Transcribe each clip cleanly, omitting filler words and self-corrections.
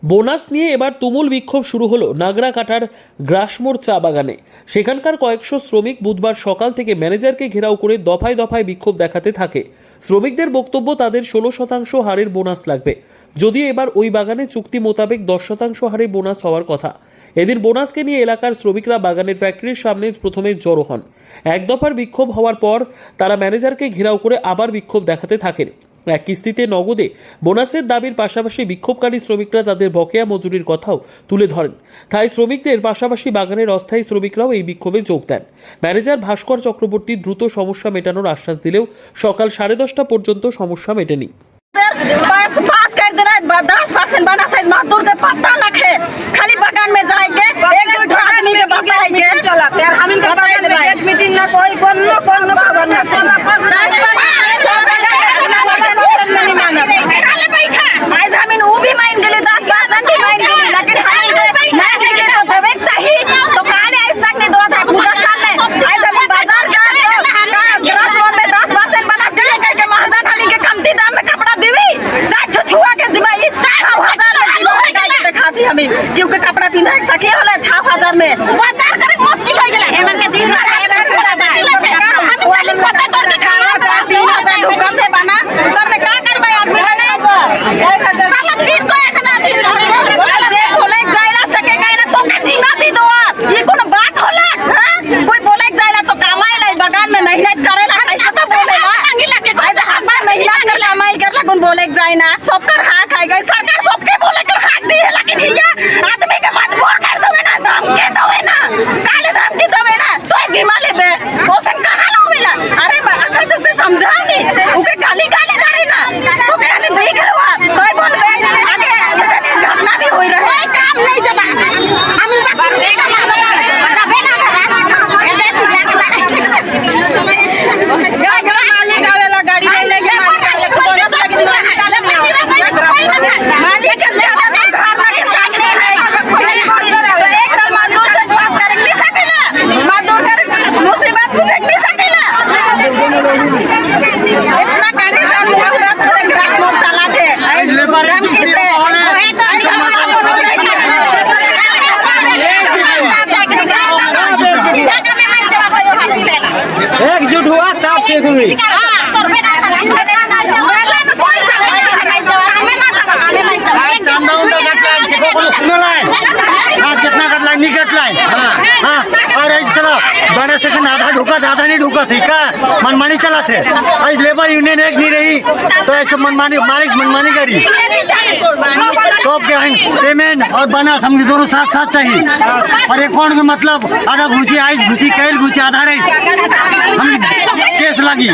Bonus নিয়ে এবার তুমুল বিক্ষোভ শুরু হলো নাগরাকাটার গ্রাসমোড় চা বাগানে। সেখানকার কয়েকশো শ্রমিক বুধবার সকাল থেকে ম্যানেজারকে ঘেরাও করে দফায় দফায় বিক্ষোভ দেখাতে থাকে। শ্রমিকদের বক্তব্য, তাদের 16% হারের বোনাস লাগবে, যদিও এবার ওই বাগানে চুক্তি মোতাবেক 10% হারে বোনাস হওয়ার কথা। এদিন বোনাসকে নিয়ে এলাকার শ্রমিকরা বাগানের ফ্যাক্টরির সামনে প্রথমে জড়ো হন। এক দফার বিক্ষোভ হওয়ার পর তারা ম্যানেজারকে ঘেরাও করে আবার বিক্ষোভ দেখাতে থাকেন। এক কিস্তিতে নগদে বোনাসের দাবির পাশাপাশি বিক্ষোভকারী শ্রমিকরা তাদের বকেয়া মজুরির কথাও তুলে ধরেন। তাই শ্রমিকদের পাশাপাশি বাগানের অস্থায়ী শ্রমিকরাও এই বিক্ষোভে যোগ দেন। ম্যানেজার ভাস্কর চক্রবর্তী দ্রুত সমস্যা মেটানোর আশ্বাস দিলেও সকাল 10:30 পর্যন্ত সমস্যা মেটেনি। खाली बगान में जाएंगे, एक दो आदमी के बताएंगे, हम इनका मीटिंग ना कोई खबर ना आज हम वो भी माइन के लिए 10% भी माइन के लिए, लेकिन माइन के लिए तो देवे चाहिए। तो काले आज तक नहीं दो था पूरा साल में आज हम बाजार का ग्रासमोड़ में 10% बना के के महाजन हम के कमती दाम में कपड़ा देवी चाहे छुआ के दिवाई 6000 में जीवन दिखाती हमें क्योंकि कपड़ा पिंधा सके होला 6000 में बाजार करे मुश्किल हो गेला। हेमन के दिन हुकम से बना उधर में का करबे आप ये कोनो बात होला? कोई बोले जाएला तो कमाएला बगान में मेहनत करेला कैसा तो बोलेला ऐसे हर मेहनत कर कमाई करला कौन बोले जाए ना सबकर हक है गई सरकार सबके बोले कर हक दी है, लेकिन ये आदमी के मजबूर कर दोवे ना, धमकी दोवे ना, काले धमकी दोवे ना तो जिम्मा लेबे पोषण कहां होवेला? अरे अच्छा से के समझा नहीं ओके गाली गाली करे ना तो के हमें देख रहा तो बोलबे आगे ऐसे घटना भी होई रहे काम नहीं जमा हम बात देगा एकजुट हुआ तब ठीक हुई। कितना कटला नहीं कटला और चलो बड़े सेकंड आधा ढुका आधा नहीं ढुका थी का मनमानी चला थे। आज लेबर यूनियन एक नहीं रही तो ऐसे मनमानी मालिक मनमानी करी सब के पेमेंट और बना समझ दोनों साथ साथ चाहिए। और अकाउंट में मतलब आधा घुसी आज घुसी कैल घुसी आधा रही हम केस लगी।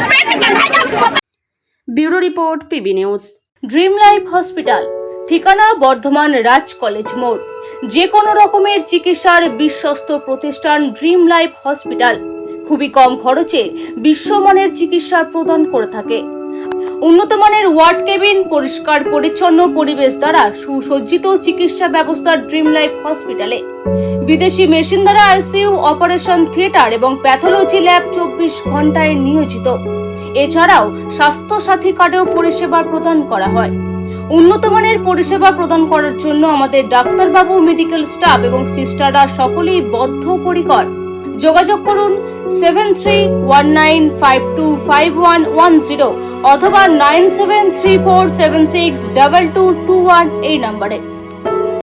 Bureau report PB news. Dream life hospital ঠিকানা বর্ধমান রাজ কলেজ মোড়। যে কোনো রকমের চিকিৎসার বিশ্বস্ত প্রতিষ্ঠান ড্রিম লাইফ হসপিটাল খুবই কম খরচে বিশ্বমানের চিকিৎসা প্রদান করে থাকে। উন্নত মানের ওয়ার্ড কেবিন, পরিষ্কার পরিচ্ছন্ন পরিবেশ দ্বারা সুসজ্জিত চিকিৎসা ব্যবস্থা ড্রিম লাইফ হসপিটালে। বিদেশি মেশিন দ্বারা আইসিইউ, অপারেশন থিয়েটার এবং প্যাথোলজি ল্যাব 24 ঘন্টায় নিয়োজিত। এছাড়াও স্বাস্থ্য সাথী কার্ডেও পরিষেবা প্রদান করা হয়। উন্নত মানের পরিষেবা প্রদান করার জন্য আমাদের ডাক্তারবাবু, মেডিকেল স্টাফ এবং সিস্টাররা সকলেই বদ্ধপরিকর। যোগাযোগ করুন 7319525110 অথবা 9734762221 এই নম্বরে।